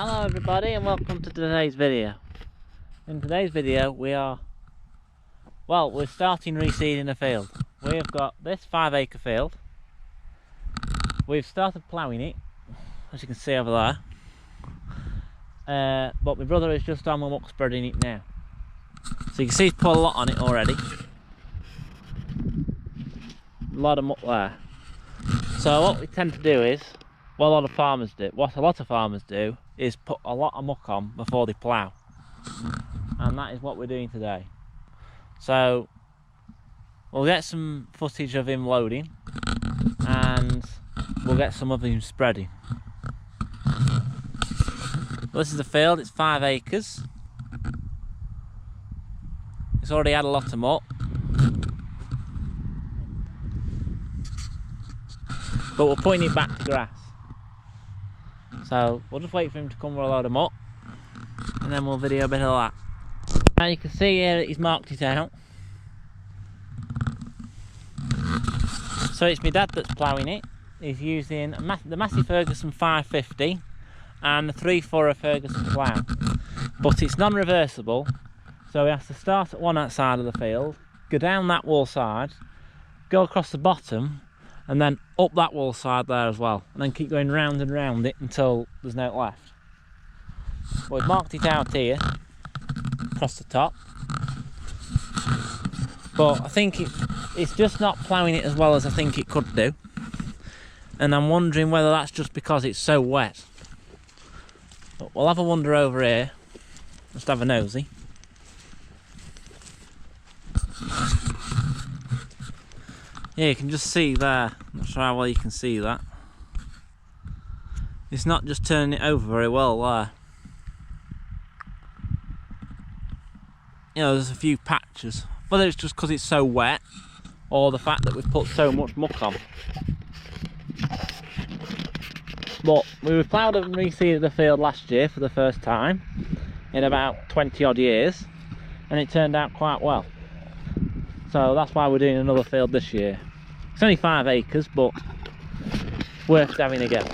Hello everybody and welcome to today's video. In today's video we're starting reseeding a field. We've got this 5-acre field. We've started ploughing it, as you can see over there. But my brother is just on my muck spreading it now. So you can see he's put a lot on it already. A lot of muck there. So what we tend to do is, what a lot of farmers do is put a lot of muck on before they plough, and that is what we're doing today. So we'll get some footage of him loading and we'll get some of him spreading. This is the field, it's 5 acres. It's already had a lot of muck, but we're putting it back to grass. So we'll just wait for him to come with a load of muck and then we'll video a bit of that. Now you can see here that he's marked it out. So it's my dad that's ploughing it. He's using the Massey Ferguson 550 and the 3/4 Ferguson plough. But it's non-reversible, so he has to start at one side of the field, go down that wall side, go across the bottom, and then up that wall side there as well, and then keep going round and round it until there's no left. Well, we've marked it out here across the top, but I think it's just not ploughing it as well as I think it could do, and I'm wondering whether that's just because it's so wet. But we'll have a wander over here, just have a nosy. Yeah, you can just see there, I'm not sure how well you can see that. It's not just turning it over very well there. You know, there's a few patches, whether it's just because it's so wet or the fact that we've put so much muck on. But we ploughed and reseeded the field last year for the first time in about 20 odd years, and it turned out quite well. So that's why we're doing another field this year. It's only 5 acres, but worth having a go.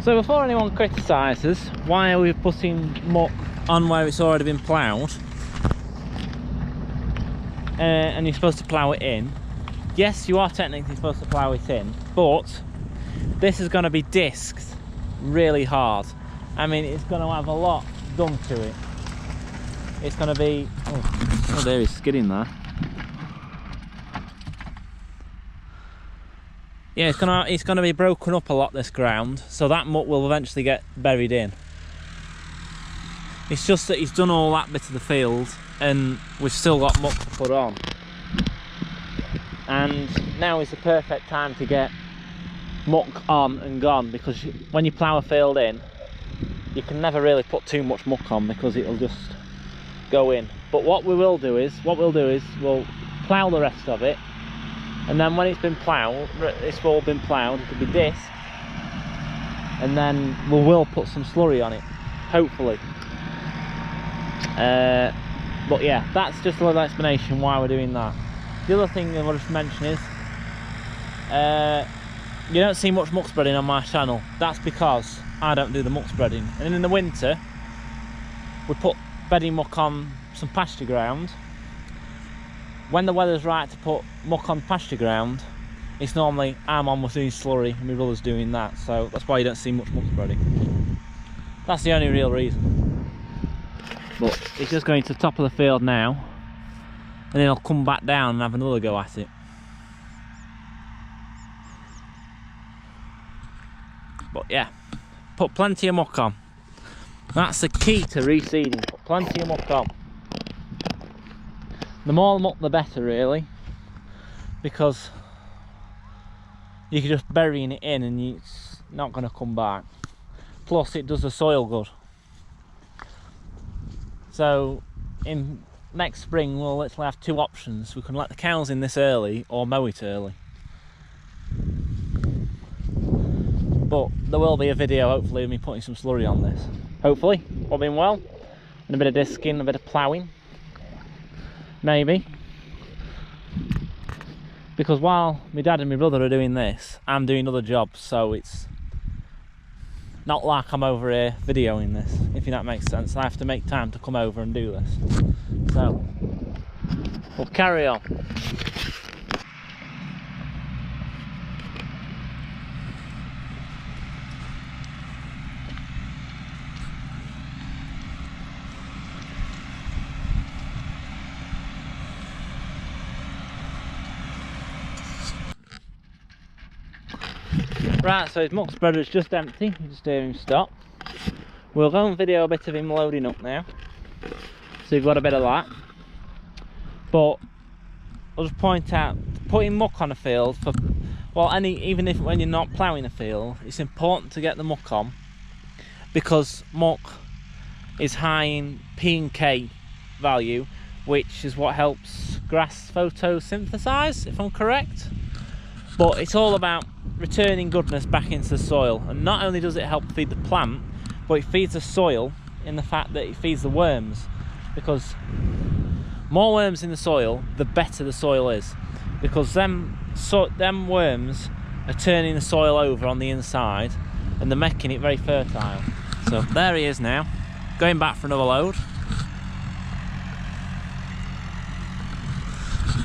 So before anyone criticises why are we putting muck on where it's already been ploughed, and you're supposed to plough it in, yes, you are technically supposed to plough it in, but this is going to be disked really hard. I mean, it's going to have a lot done to it. It's going to be... oh there he's skidding there. Yeah, it's gonna be broken up a lot, this ground, so that muck will eventually get buried in. It's just that he's done all that bit of the field and we've still got muck to put on. And now is the perfect time to get muck on and gone, because when you plough a field in, you can never really put too much muck on because it'll just go in. But what we'll do is we'll plough the rest of it, and then when it's been ploughed, it's all been ploughed, it'll be disked, and then we will put some slurry on it, hopefully. But yeah, that's just a little explanation why we're doing that. The other thing I'll just mention is, you don't see much muck spreading on my channel. That's because I don't do the muck spreading. And in the winter, we put bedding muck on some pasture ground. When the weather's right to put muck on pasture ground, it's normally I'm almost doing slurry and my brother's doing that. So that's why you don't see much muck spreading. That's the only real reason. But it's just going to the top of the field now, and then I'll come back down and have another go at it. But yeah, put plenty of muck on. That's the key to reseeding. Put plenty of muck on. The more muck the better, really, because you can just burying it in and it's not going to come back. Plus it does the soil good. So in next spring we'll literally have two options. We can let the cows in this early or mow it early. But there will be a video hopefully of me putting some slurry on this. Hopefully, all being well. And a bit of disking, a bit of ploughing. Maybe. Because while my dad and my brother are doing this, I'm doing other jobs, so it's not like I'm over here videoing this, if that makes sense. I have to make time to come over and do this. So, we'll carry on. Right, so his muck spreader is just empty, you just hear him stop. We'll go and video a bit of him loading up now, so you've got a bit of that. But I'll just point out, putting muck on a field, for, well, even if when you're not ploughing a field, it's important to get the muck on, because muck is high in P and K value, which is what helps grass photosynthesize, if I'm correct. But it's all about returning goodness back into the soil, and not only does it help feed the plant, but it feeds the soil in the fact that it feeds the worms, because more worms in the soil, the better the soil is, because them worms are turning the soil over on the inside and they're making it very fertile. So there he is now, going back for another load.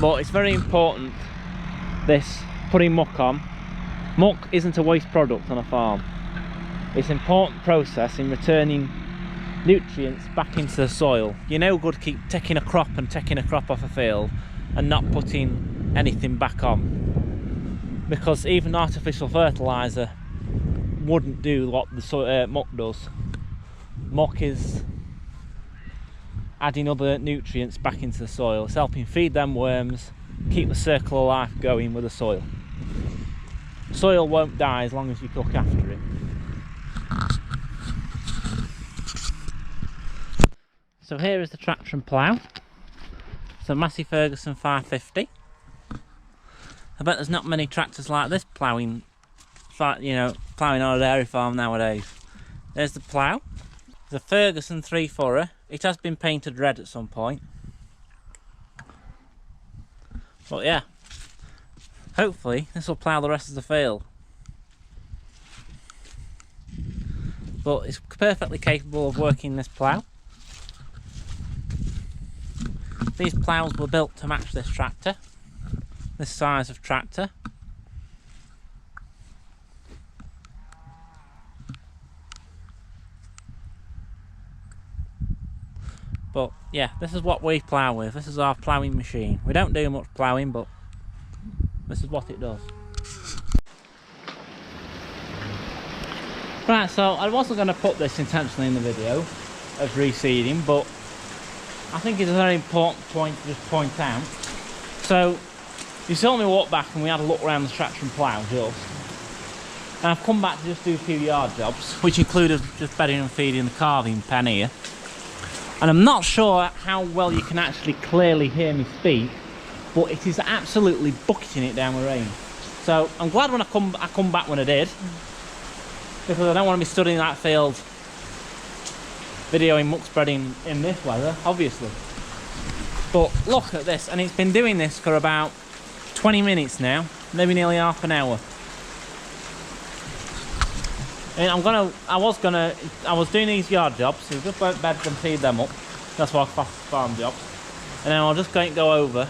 But it's very important, this putting muck on. Muck isn't a waste product on a farm. It's an important process in returning nutrients back into the soil. You're no good keep taking a crop off a field and not putting anything back on, because even artificial fertiliser wouldn't do what the muck does. Muck is adding other nutrients back into the soil. It's helping feed them worms, keep the circle of life going with the soil. Soil won't die as long as you look after it. So here is the tractor and plough. So Massey Ferguson 550. I bet there's not many tractors like this ploughing, ploughing on a dairy farm nowadays. There's the plough. The Ferguson 3/4. It has been painted red at some point. But yeah, hopefully this will plough the rest of the field. but it's perfectly capable of working this plough. These ploughs were built to match this tractor, this size of tractor. But yeah, this is what we plough with. This is our ploughing machine. We don't do much ploughing, but this is what it does. Right, so I wasn't going to put this intentionally in the video of reseeding, but I think it's a very important point to just point out. So you saw me walk back and we had a look around the tractor and plough just. And I've come back to just do a few yard jobs, which included just bedding and feeding the calving pen here. And I'm not sure how well you can actually clearly hear me speak, but it is absolutely bucketing it down with rain. So I'm glad when I come back when I did, because I don't want to be stood in that field videoing muck spreading in this weather, obviously. But look at this, and it's been doing this for about 20 minutes now, maybe nearly half an hour. And I was doing these yard jobs, so just bed and feed them up. That's why I class farm jobs. And then I was just going to go over,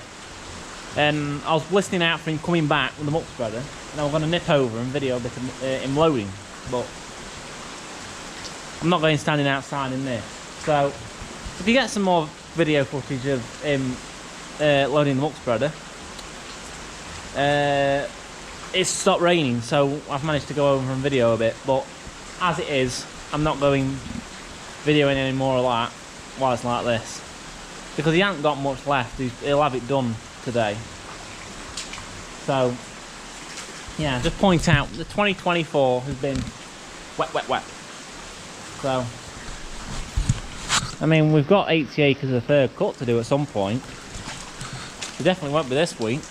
and I was listening out for him coming back with the muck spreader, and I was going to nip over and video a bit of him loading, but I'm not going standing outside in this. So if you get some more video footage of him loading the muck spreader, it's stopped raining, so I've managed to go over and video a bit, but as it is, I'm not going videoing any more of that while it's like this, because he hasn't got much left. He'll have it done today. So yeah, just point out the 2024 has been wet. So I mean, we've got 80 acres of third cut to do at some point. It definitely won't be this week.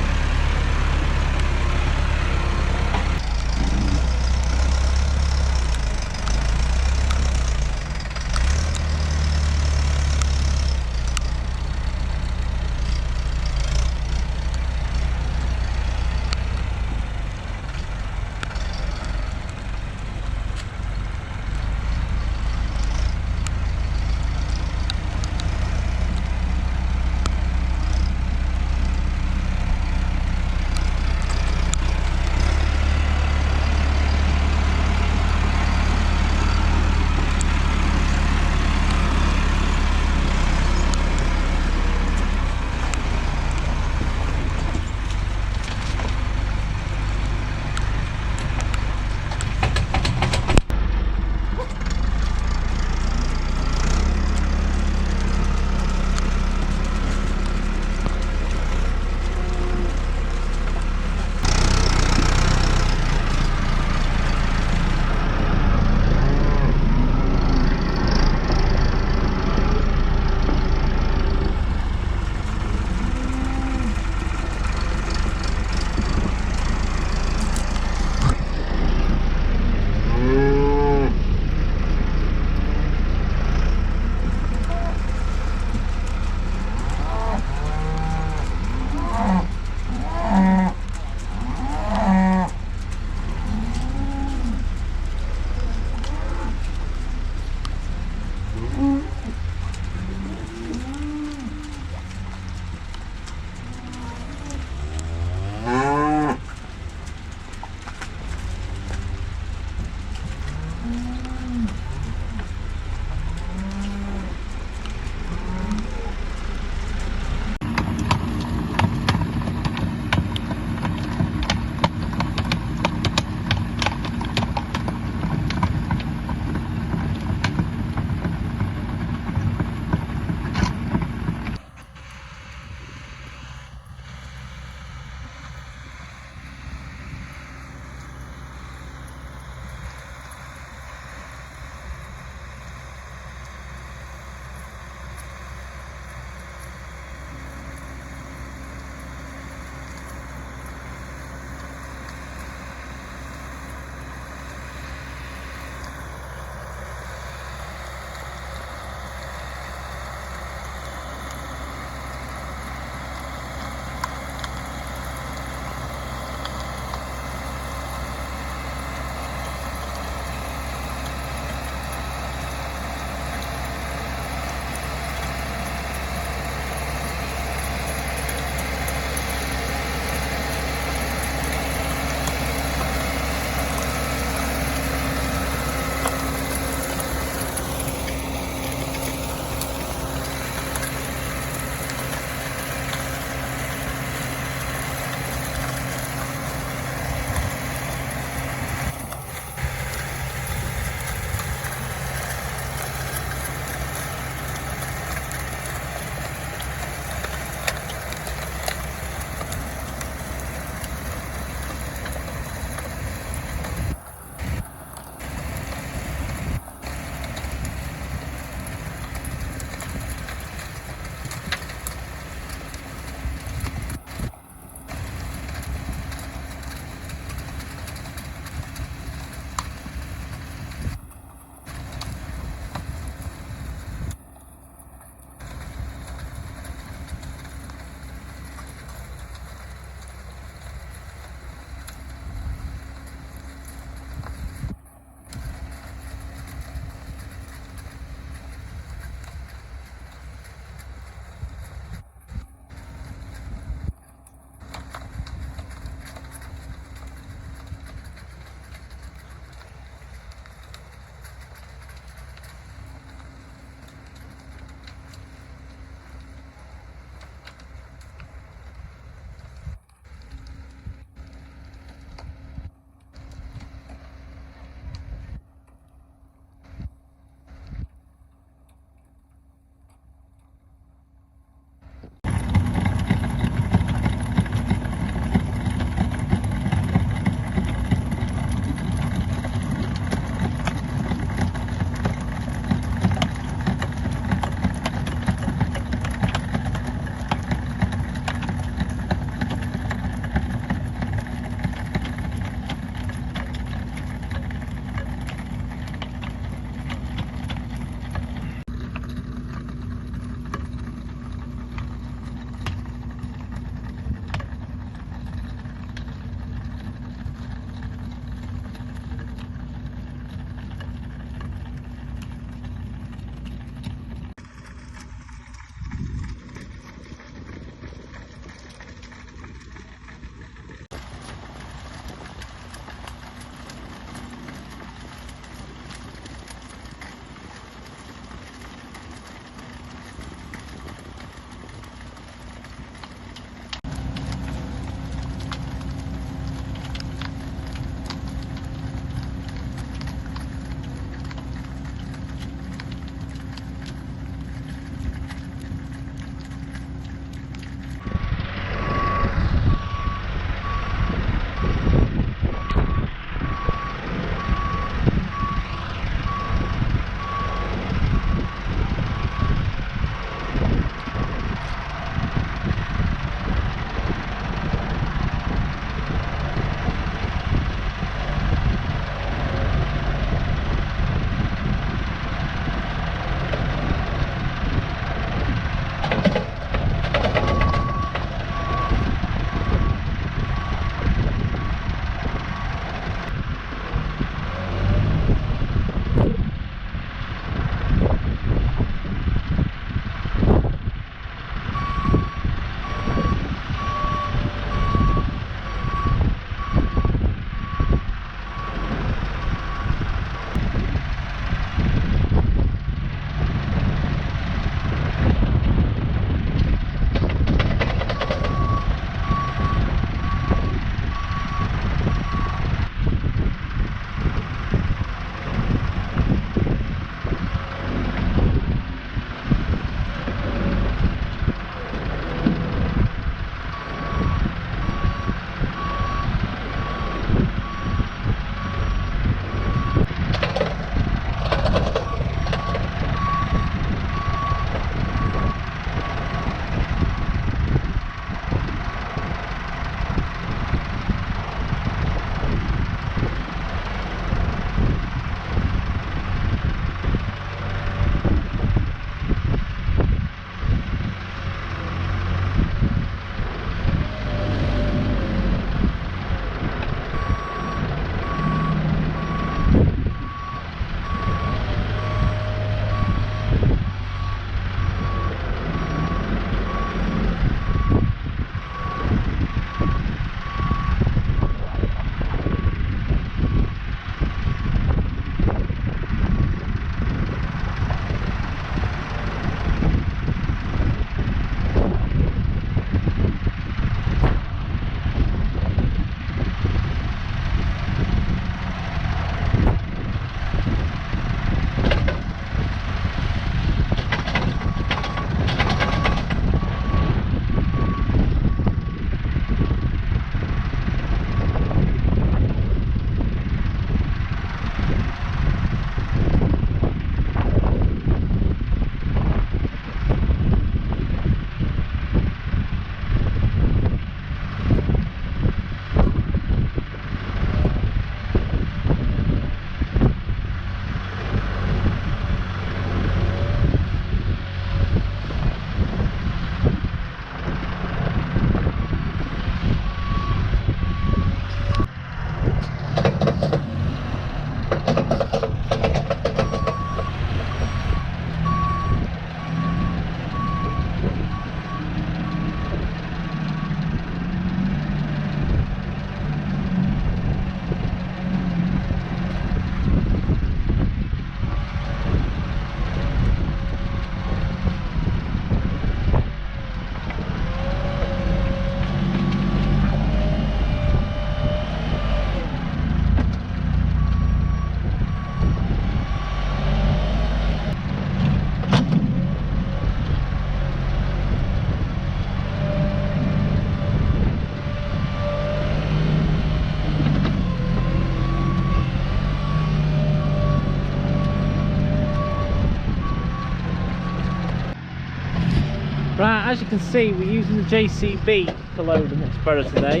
as you can see, we're using the JCB to load the muck spreader today.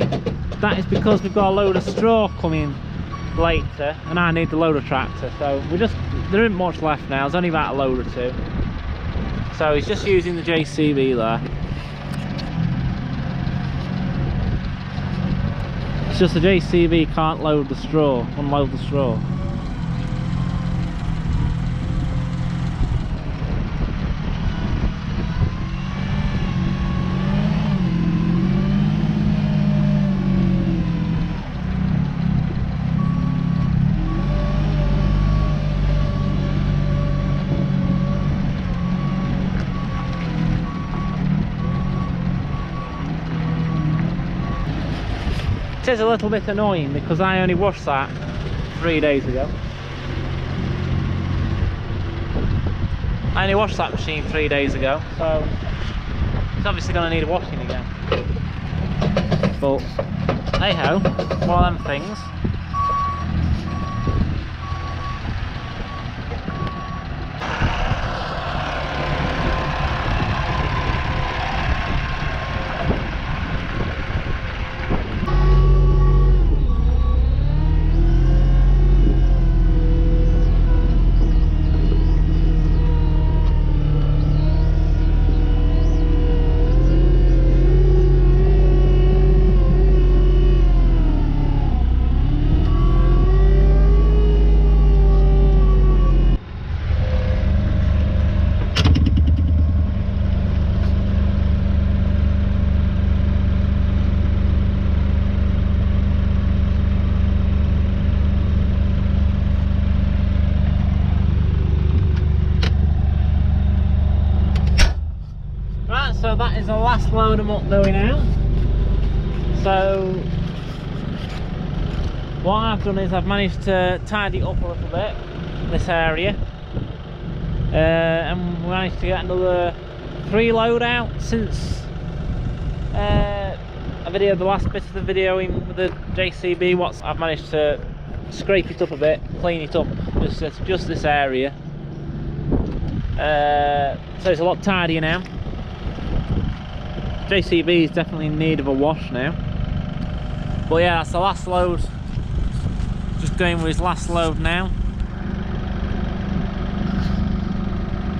That is because we've got a load of straw coming later and I need the loader tractor, so there isn't much left now. There's only about a load or two, so he's just using the JCB there. It's just the JCB can't load the straw, unload the straw. It is a little bit annoying because I only washed that 3 days ago. I only washed that machine 3 days ago, so it's obviously going to need washing again. But hey ho, one of them things. So that is the last load of muck going out. So what I've done is I've managed to tidy up a little bit, this area, and we managed to get another 3 load out since I videoed the last bit of the video in with the JCB. I've managed to scrape it up a bit, clean it up, just this area. So it's a lot tidier now. JCB is definitely in need of a wash now. But yeah, that's the last load. Just going with his last load now.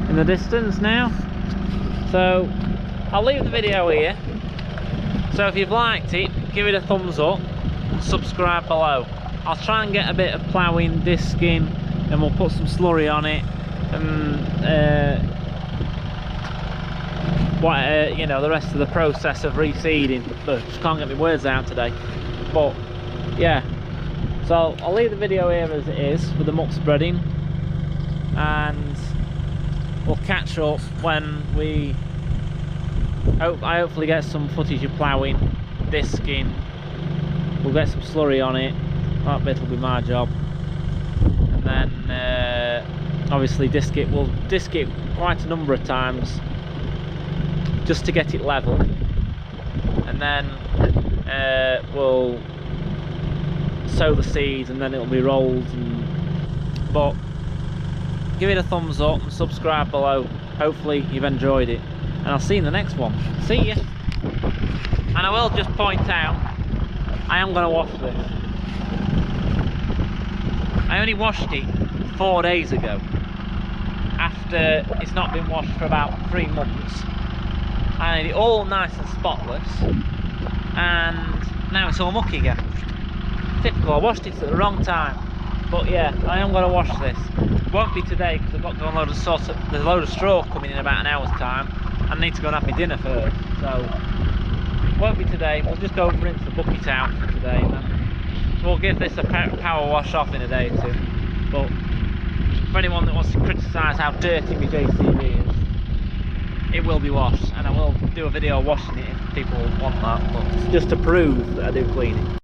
In the distance now. So I'll leave the video here. So if you've liked it, give it a thumbs up, subscribe below. I'll try and get a bit of ploughing, disking, and we'll put some slurry on it, and you know, the rest of the process of reseeding. Just can't get my words out today. But yeah, so I'll leave the video here as it is with the muck spreading, and we'll catch up when I hopefully get some footage of ploughing, disking. We'll get some slurry on it. That bit will be my job, and then obviously disc it. We'll disc it quite a number of times just to get it level, and then we'll sow the seeds, and then it'll be rolled. But give it a thumbs up and subscribe below. Hopefully you've enjoyed it, and I'll see you in the next one. See ya. And I will just point out, I am going to wash this. I only washed it 4 days ago, after it's not been washed for about 3 months. I had it all nice and spotless, and now it's all mucky again. Typical, I washed it at the wrong time. But yeah, I am going to wash this. Won't be today because I've got to go and load of there's a load of straw coming in about an hour's time. I need to go and have my dinner first, so won't be today. We'll just go and rinse the bucket out for today, and then we'll give this a power wash off in a day or two. But for anyone that wants to criticise how dirty my JCB is, it will be washed, and I will do a video washing it if people want that, but just to prove that I do clean it.